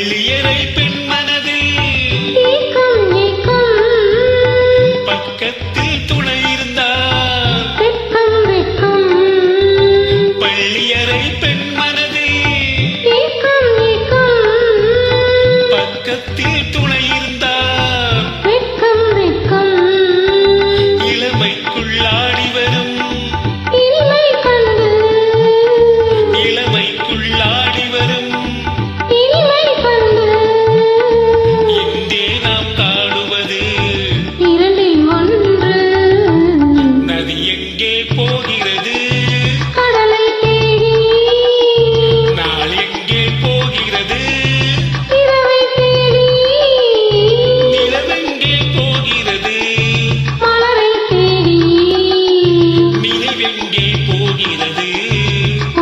பள்ளியறை பெண் மனதில் ஏக்கம் ஏக்கம் பக்கத்தில் துணை இருந்தார் வெட்கம் வெட்கம் பள்ளியறை பெண் மனதில் ஏக்கம் ஏக்கம் பக்கத்தில் துணை இருந்தார் வெட்கம் வெட்கம் இளமைக்குள்ளாடி வரும் இனிமை கண்டு இளமைக்குள்ளாடி வரும் இனிமை கண்டு இன்றே நாம் காணுவது இரண்டில் ஒன்று நதி எங்கே போகிறது கடலை தேடி நாள் எங்கே போகிறது இரவை தேடி நிலவெங்கே போகிறது மலரை தேடி நினைவெங்கே போகிறது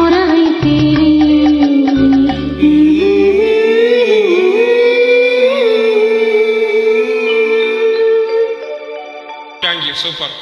உறவை தேடி தேங்க்யூ சூப்பர்